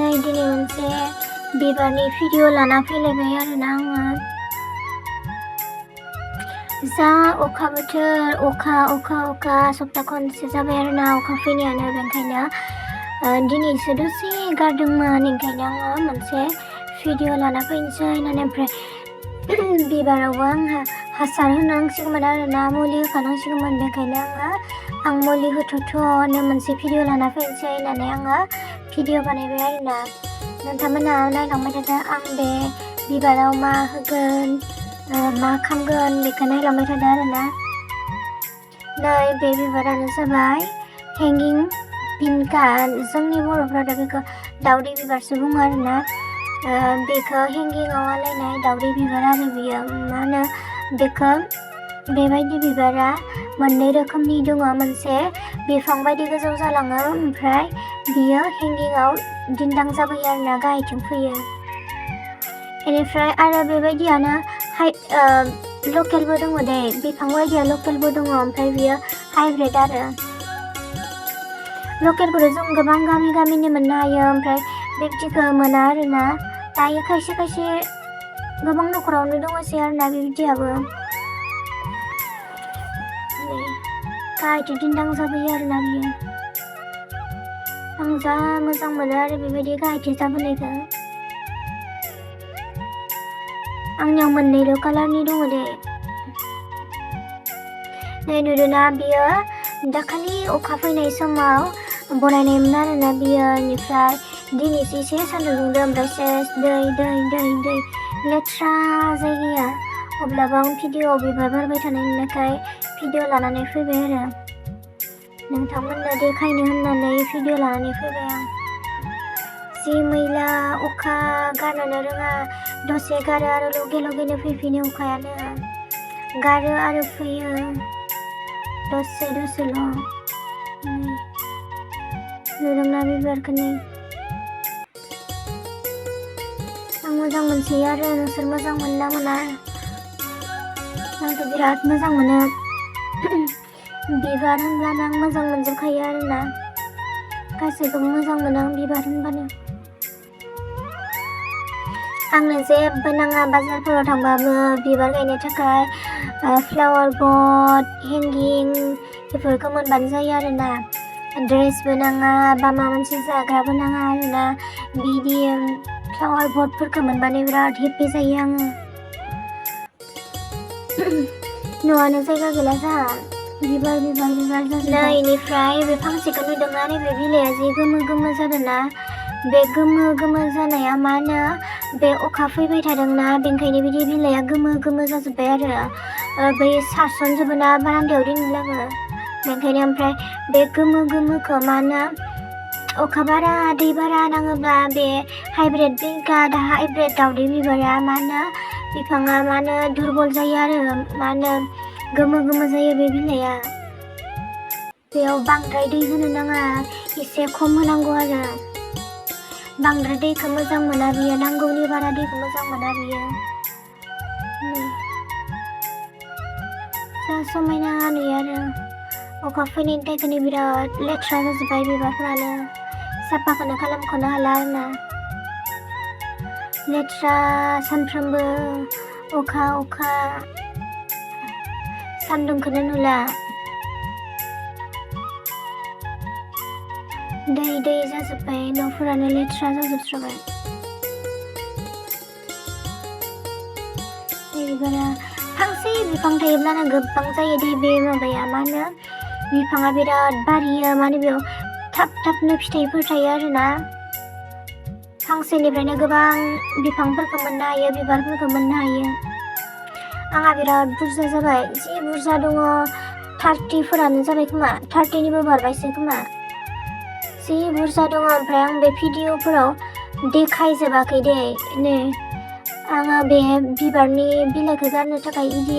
नै दिनै मोनसे बिबारनि भिडिअ लाना फैलायबाय आरोना आङो। जा अखा बोथोर अखा सप्ता खनसे जाबाय आरोना अखा फैनायानो, बेनिखायनो दिनैसो दसे गारदोंमोन, ओंखायनो आङो मोनसे भिडिअ लाना फैनोसै होननानै। ओमफ्राय बिबारावबो आंहा हासार होनांसिगौमोन आरोना, मुलि होखानांसिगौमोन, बेखायनो आं मुलि होथ'नो मोनसे भिडिअ लाना फैनोसै होननानै आङो भिडिअ बानायबाय आरोना। नोंथांमोना नायलांबाय थादो, आं बे बिबाराव मा होगोन मा खालामगोन बेखौ नायलांबाय थादो आरोना। नै बे बिबारानो जाबाय हेंगिं पिनका, जोंनि बर'फ्रा बेखौ दावदै बिबारसो बुङो आरोना। बेखौ हेंगिंआव आलायनाय दावदै बिबार आरो बियो मा होनो बेखौ, बेबायदि बिबारा मोननै रोखोमनि दङ, मोनसे बिफां बायदि गोजौ जालाङो, ओमफ्राय बियो हेंगिंआव दिन्दां जाबोयो आरोना, गाहायथिं फैयो। बेनिफ्राय आरो बेबायदियानो लकेलबो दङ दे, बिफां बायदिया लकेलबो दङ, ओमफ्राय बियो हाइब्रिद आरो। लकेलखौथ' जों गोबां गामिनो मोननो हायो, ओमफ्राय बेबायदिखौ मोना आरोना। दायो खायसे गोबां न'खरावनो दङसै आरोना बेबायदियाबो। गाहायथिं दिन्दां जाबोयो आरोना बियो। आं जा मोजां मोनो आरो बेबायदि गाहायथिं जाबोनायखौ। आंनियाव मोननैल' कालारनि दङ दे। नै नुदोंना, बियो दाखालि अखा फैनाय समाव बनायनायमोन आरोना बियो। बेनिफ्राय दिनैसो एसे सान्दुं दुंदों, ओमफ्राय सेस दै लेथ्रा जायगाया। अब्लाबो आं भिडिअआव बिबार बारबाय थानाय नुनायखाय भिडिअ लानानै फैबाय आरो नोंथांमोननो देखायनो होननानै भिडिअ लानानै फैबाय आं। जि मैला अखा, गारनोनो रोङा, दसे गारो आरो लगेनो फैफिनो अखायानो, गारो आरो फैयो दसेल'। नुदोंना बिबारखौ? नै आं मोजां मोनसोयो आरो, नोंसोर मोजां मोनना मोना? आंथ' बिराद मोजां मोनो। बिबार होनब्लानो आं मोजां मोनजोबखायो आरोना, गासैखौबो मोजां मोनो आं बिबार होनबानो। आंनो जेबो नाङा, बाजारफोराव थांबाबो बिबार गायनो थाखाय फ्लावार पट, हेंगिं बेफोरखौ मोनबानो जायो आरोना। ड्रेसबो नाङा बा माबा मोनसे जाग्राबो नाङा आरोना, बिदि फ्लावार पटफोरखौ मोनबानो बिराद हेपि जायो आङो। न'आनो जायगा गैला जोंहा, बिबार जाजोब्बाय। बेनिफ्राय बे फांसेखौ नुदोंना, नैबे बिलाइआ जि गोमो जादोंना, बे गोमो जानाया मा होनो, बे अखा फैबाय थादोंना, बेनिखायनो बिदि बिलाइआ गोमो जाजोब्बाय आरो। बै सारसनजोबोना बारान्दायाव दोनब्लाबो, बेनिखायनो। ओमफ्राय बे गोमोखौ मा होनो, अखा बारा दै बारा नाङोब्ला बे हाइब्रिद पिनका, हाइब्रिद दावदै बिबारा मा होनो, बिफाङा मा होनो दुरबल जायो आरो, मा होनो गोमो जायो बे बिलाइआ। बेयाव बांद्राय दै होनो नाङा, एसे खम होनांगौ आरो। बांद्राय दैखौ मोजां मोना बियो, नांगौनि बारा दैखौ मोजां मोना बियो। जा समायना नुयो आरो। अखा फैनायनि थाखायनो बिराद लेथ्रा जाजोब्बाय बिबारफ्रानो, साफाखौनो खालामख'नो हाला आरोना। लेथ्रा सानफ्रोमबो अखा, सान्दुंखौनो नुला। दै जाजोब्बाय, न'फोरानो लेथ्रा जाजोबस्राबाय। बिबारा फांसे बिफां थायोब्लानो गोबां जायो दे बे माबाया, मा होनो बिफाङा बिराद बारियो, माने बेयाव थाबनो फिथाइफोर थायो आरोना। फांसेनिफ्रायनो गोबां बिफांफोरखौ मोननो हायो, बिबारफोरखौ मोननो हायो। आंहा बिराद बुरजा जाबाय, जि बुरजा दङ, 30फोरानो जाबाय खोमा, 30निबो बारबायसो खोमा, जि बुरजा दङ। ओमफ्राय आं बे भिडिअफोराव देखायजोबाखै दे। नै आङो बे बिबारनि बिलाइखौ गारनो थाखाय इदि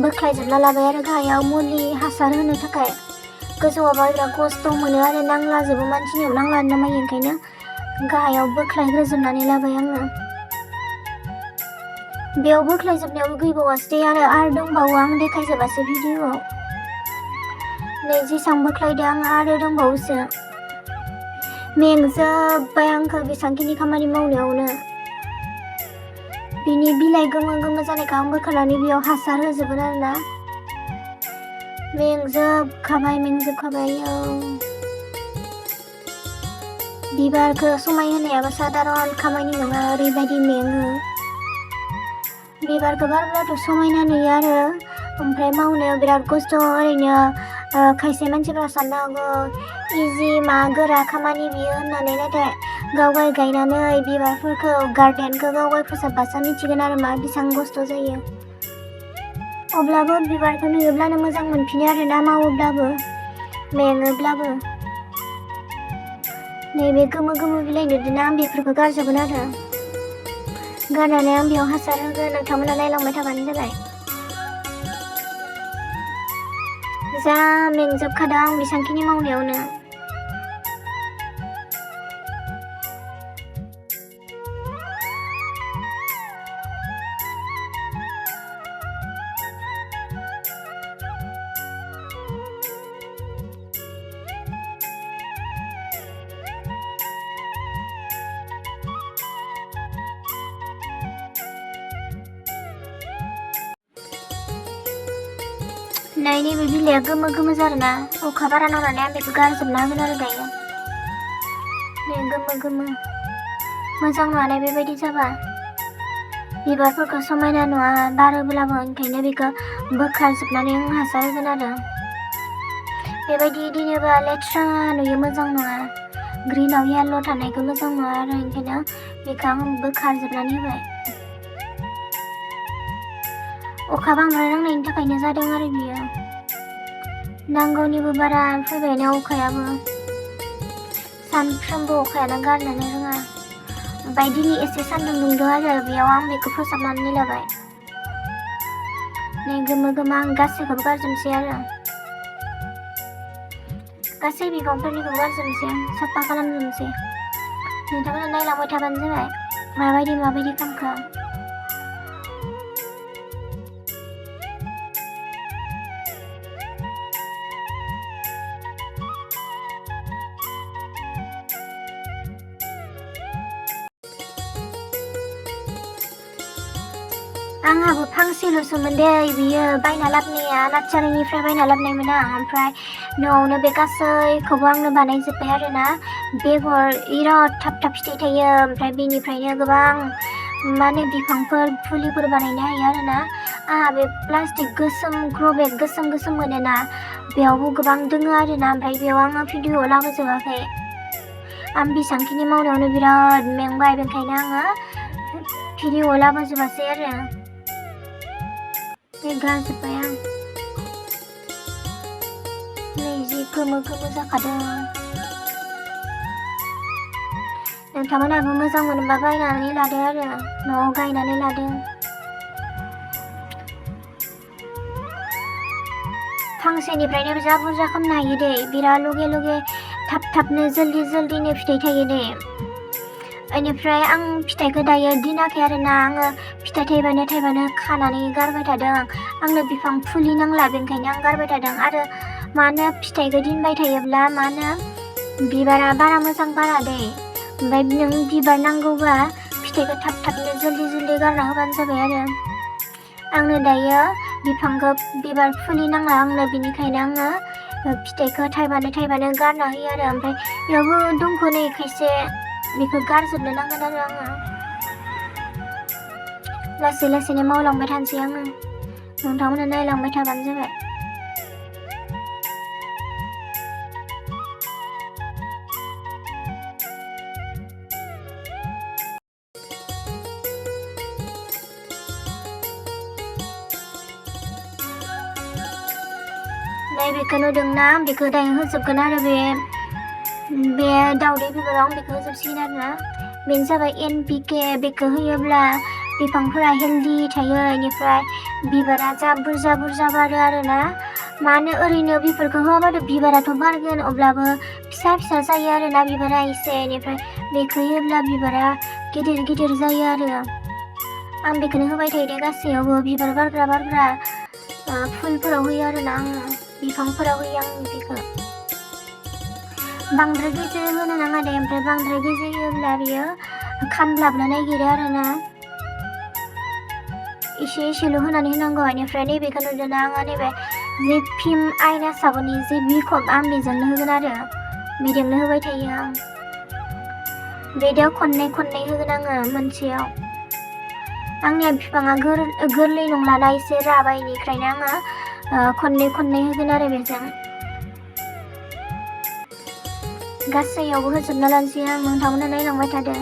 बोख्लायजोबना लाबाय आरो गाहायाव मुलि हासार होनो थाखाय। गोजौआवबा बिराद खस्थ' मोनो आरो, नांलाजोबो, मानसिनियाव नांला नामायो, ओंखायनो गाहायाव बोख्लायग्रोजोबनानै लाबाय आङो। बेयाव बोख्लायजोबनायावबो गैबावासो दे, आरो दंबावो, आं देखायजोबासै भिडिअआव। नै जेसां बोख्लायदों आं आरो दंबावोसो। मेंजोब्बाय आंखो बेसांखिनि खामानि मावनायावनो। बिनि बिलाइ गोमो गोमो जानायखौ आं बोखारनानै बेयाव हासार होजोबगोन आरोना। मेंजोबखाबाय बिबारखौ समायहोनायाबो सादारन खामानि नङा, ओरैबायदि मेङो। बिबारखौ बारब्लाथ' समायना नुयो आरो ओमफ्राय मावनायाव बिराद खस्थ'। ओरैनो खायसे मानसिफोरा साननो हागौ इजि मा गोरा खामानि बियो होननानै, नाथाय गावगाय गायनानै बिबारफोरखौ गार्डेनखौ गावगाय फोसाबबासो मिथिगोन आरो मा बेसेबां खस्थ' जायो। अब्लाबो बिबारखौ नुयोब्लानो मोजां मोनफिनो आरोना, मावोब्लाबो मेङोब्लाबो। नैबे गोमो गोमो बिलाइ नुदोंना, आं बेफोरखौ गारजोबगोन आरो गारनानै आं बेयाव हासार होगोन। नोंथांमोना नायलांबाय थाबानो जाबाय। जा मेंजोबखादों आं बेसांखिनि मावनायावनो। नै नैबे बिलाइया गोमो गोमो जादोंना, अखा बारा नांनानै आं बेखौ गारजोबना होगोन आरो दायो। नै गोमो गोमो मोजां नुवानाय बेबायदि जाबा बिबारफोरखौ समायना नुवा बारोब्लाबो, ओंखायनो बेखौ बोखारजोबनानै आं हासार होगोन आरो। बेबायदि दिनोबा लेथ्रा नुयो, मोजां नुवा। ग्रिनाव येल्ल' थानायखौ मोजां नुवा आरो ओंखायनो बेखौ आं बोखारजोबनानै होबाय। अखा बांद्राय नांनायनि थाखायनो जादों आरो बियो। नांगौनिबो बारा फैबायना अखायाबो, सानफ्रोमबो अखायानो गारनोनो रोङा। ओमफ्राय दिनै एसे सान्दुं दुंदों आरो बेयाव आं बेखौ फोसाबनानै लाबाय। नै गोमो गोमो आं गासैखौबो गारजोबनोसै आरो गासै बिफांफोरनिखौबो गारजोबनोसै, आं साफा खालामजोबनोसै। नोंथांमोना नायलांबाय थाबानो जाबाय माबायदि खालामखो। आंहाबो फांसेल'सोमोन दे, बियो बायना लाबोनाया नार्सारिनिफ्राय बायना लाबोनायमोन आं। ओमफ्राय न'आवनो बे गासैखौबो आंनो बानायजोब्बाय आरोना। बेगर बिराद थाब थाब फिथाइ थायो, ओमफ्राय बेनिफ्रायनो गोबां बिफांफोर फुलिफोर बानायनो हायो आरोना। आंहा बे प्लास्टिक गोसोम ग्र'बेग गोसोम मोनोना, बेयावबो गोबां दोङो आरोना। ओमफ्राय बेयाव आङो भिडिअ लाबोजोबाखै, आं बेसांखिनि मावनायावनो बिराद मेंबाय, बेनिखायनो आङो भिडिअ लाबोजोबासै आरो गारजोब्बाय आं। नै जि गोमो गोमो जाखादों। नोंथांमोनाबो मोजां मोनोबा बायनानै लादो आरो न'आव गायनानै लादो। फांसेनिफ्रायनो जा बुरजा खालामनो हायो दे, बिराद लगे थाब थाबनो जल्दिनो फिथाइ थायो दे। बेनिफ्राय आं फिथाइखौ दायो दिनाखै आरोना, आङो फिथाइ थाइबानो खानानै गारबाय थादों। आंनो बिफां फुलि नांला, बेनिखायनो आं गारबाय थादों। आरो फिथाइखौ दोनबाय थायोब्ला बिबारा बारा मोजां बारा दे। ओमफ्राय नों बिबार नांगौबा फिथाइखौ थाब थाबनो जल्दि गारना होबानो जाबाय आरो। आंनो दायो बिबार फुलि नांला आंनो, बेनिखायनो आङो फिथाइखौ थाइबानो गारना होयो आरो। ओमफ्राय बेयावबो दंख' नै खायसे, बेखौ गारजोबनो नांगोन आरो आङो। लासैनो मावलांबाय थानोसै आङो, नोंथांमोना नायलांबाय थाबानो जाबाय। नै बेखौ नुदोंना, बेखौ दायो होजोबगोन आरो बे दावदै बिबाराव आं बेखौ होजोबसिगोन आरोना। बेनो जाबाय NPK। बेखौ होयोब्ला बिफांफोरा हेल्दि थायो, बेनिफ्राय बिबारा जा बुरजा बारो आरोना। ओरैनो बेफोरखौ होआबाथ' बिबाराथ' बारगोन, अब्लाबो फिसा जायो आरोना बिबारा एसे। बेनिफ्राय बेखौ होयोब्ला बिबारा गिदिर जायो आरो। आं बेखौनो होबाय थायो दे गासैयावबो, बिबार बारग्रा फुलफोराव होयो आरोना आङो, बिफांफोराव होयो आं बेखौ। बांद्राय गेजेर होनो नाङा दे ओमफ्राय बांद्राय गेजेर होयोब्ला बियो खामब्लाबनो नागिरो आरोना एसे एसेल' होनानै होनांगौ बेनिफ्राय नैबेखौ नुदोंना आङो नैबे जे फिम आयना साबोननि जे बिखब आं बेजोंनो होगोन आरो बेजोंनो होबाय थायो आं बेदो खननै होगोन आङो मोनसेयाव आंनिया बिफाङा गोरलै नंलाना एसे राबायनिफ्रायनो आङो खननै होगोन आरो बेजों गासैयावबो होजोबना लानोसै आं नोंथांमोना नायलांबाय थादो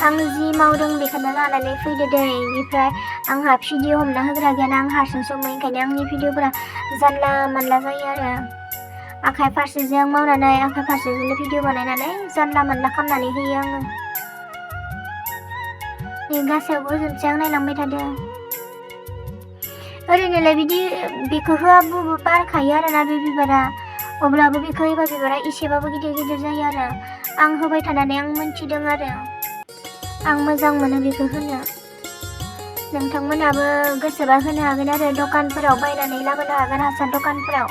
आं जि मावदों बेखौनो लानानै फैदो दै बेनिफ्राय आंहा भिडिअ हमना होग्रा गैयाना आं हारसिं सङो ओंखायनो आंनि भिडिअफोरा जानला मानला जायो आरो आखाइ फारसेजों मावनानै आखाइ फारसेजोंनो भिडिअ बानायनानै जानला मानला खालामनानै होयो आङो नै गासैयावबो होजोबसै आं नायलांबाय थादो ओरैनोलाय बिदि बेखौ होआबाबो बारखायो आरोना बे बिबारा अब्लाबो बेखौ होयोबा बिबारा एसेबाबो गिदिर जायो आरो आं होबाय थानानै आं मोनथिदों आरो आं मोजां मोनो बेखौ होनो नोंथांमोनाबो गोसोबा होनो हागोन आरो दखानफोराव बायनानै लाबोनो हागोन हासार दखानफोराव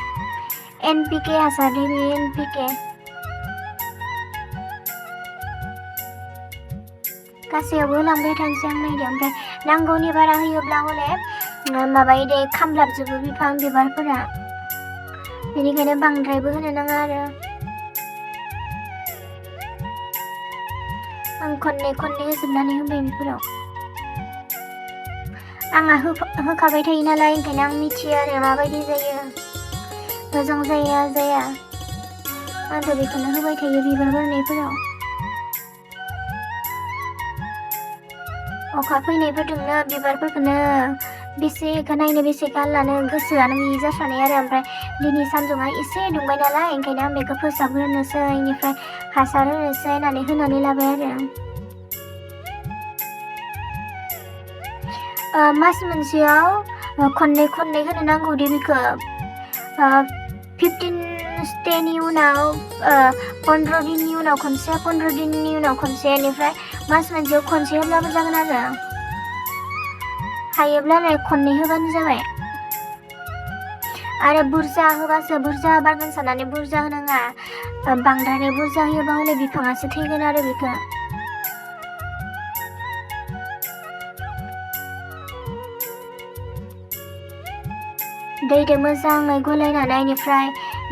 NPK हासार बे NPK गासैयावबो होलांबाय थानोसै आं नायदो ओमफ्राय नांगौनि बारा होयोब्ला हले माबायो दे खामलाबजोबो बिबारफोरा बेनिखायनो बांद्रायबो होनो नाङा आरो आं खननै होजोबनानै होबाय बेफोराव आंहा होखाबाय थायो नालाय ओंखायनो आं मिथियो आरो माबायदि जायो मोजां जायो जाया आंथ' बेखौनो होबाय थायो बिबार बारनायफोराव अखा फैनायफोरजोंनो बिबारफोरखौनो बेसेखौ नायनो बेसेखौ लानो गोसोआनो गैयि जासानाय आरो ओमफ्राय दिनै सानदुङा एसे दुंबाय नालाय ओंखायनो आं बेखौ फोसाबग्रोनोसै बेनिफ्राय हासार होनोसै होनानै लाबाय आरो मास मोनसेयाव खननै होनो नांगौ दे बेखौ 15 डेनि उनाव 15 दिननि उनाव खनसे 15 दिननि उनाव खनसे बेनिफ्राय मास मोनसेयाव खनसे होब्लाबो जागोन आरो हायोब्लालाय खननै होबानो जाबाय आरो बुरजा होबासो बुरजा बारगोन साननानै बुरजा होनाङा बांद्राय बुरजा होयोबा हले बिफाङासो थैगोन आरो बेखौ दैजों मोजाङै गलायनानै बेनिफ्राय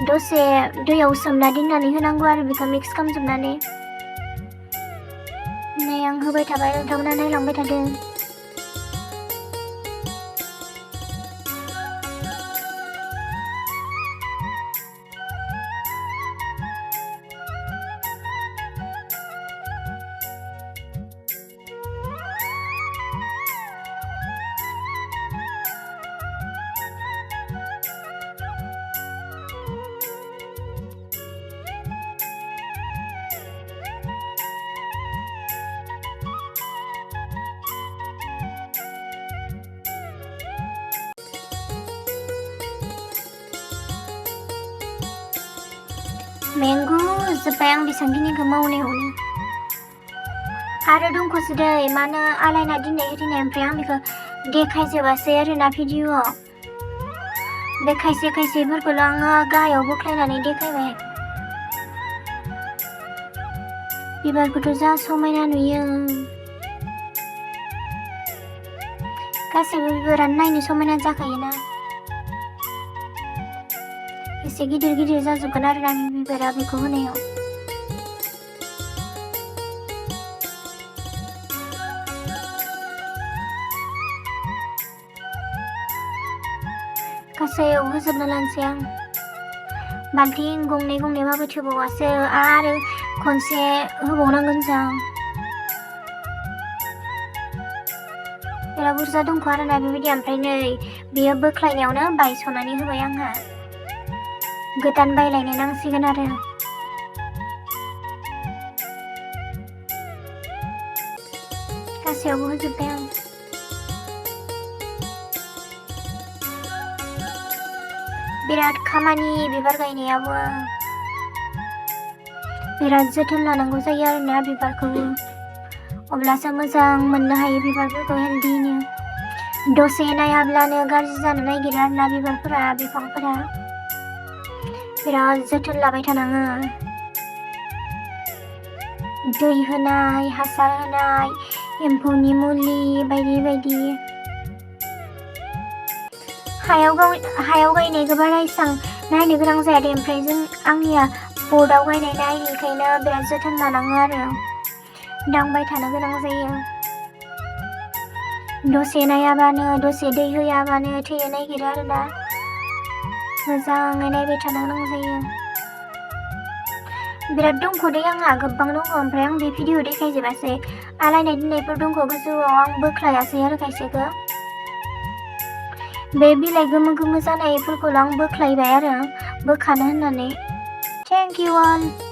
दसे दैयाव सोमना दोननानै होनांगौ आरो बेखौ मिक्स खालामजोबनानै नै आं होबाय थाबाय नोंथांमोना नायलांबाय थादों मैंगो जोब्बाय आं बेसेबांखिनिखौ मावनायावनो आरो दंख'सो दै मानो आलायना दोननाय ओमफ्राय आं बेखौ देखायजोबासै आरोना भिडिअआव बे खायसेफोरखौल' आङो गाहायाव बोख्लायनानै देखायबाय बिबारखौथ' जा समायना नुयो गासैबो बिबारानो नायनो समायना जाखायोना एसे गिदिर जाजोबगोन आरो ना बिबारा बेखौ होनायाव गासैयाव होजोबना लानोसै आं बाल्थिं गंनैबाबो थोबावासो आरो खनसे होबावनांगोन जों बिराद बुरजा दंख' आरोना बेबायदि ओमफ्राय नै बेयो बोख्लायनायावनो बायस'नानै होबाय आंहा गोदान बायलायनो नांसिगोन आरो गासैयावबो होजोब्बाय आं बिराद खामानि बिबार गायनायाबो बिराद जोथोन लानांगौ जायो आरोना बिबारखौबो अब्लासो मोजां मोननो हायो बिबारफोरखौ हेल्दिनो दसे नायाब्लानो गाज्रि जानो नागिरो आरोना बिबारफोरा बिफांफोरा बिराद जोथोन लाबाय थानाङो। दै होनाय, हासार होनाय, एम्फौनि मुलि बायदि बायदि। हायाव गायनायखौ बारा एसां नायनो गोनां जाया दे, ओमफ्राय आंनिया पटआव गायनाय नायनिखायनो बिराद जोथोन लानाङो आरो दांबाय थानो गोनां जायो। दसे नायाबानो, दसे दै होयाबानो थैनो नागिरो आरोना। मोजाङै नायबाय थानो गोनां जायो। बिराद दंख' दे आंहा, गोबां दङ, ओमफ्राय आं बे भिडिअ देखायजोबासै। आलायनाय दोननायफोर दंख' गोजौआव, आं बोख्लायासै आरो खायसेखौ। बे बिलाइ गोमो गोमो जानायफोरखौल' आं बोख्लायबाय आरो बोखानो होननानै। Thank you all.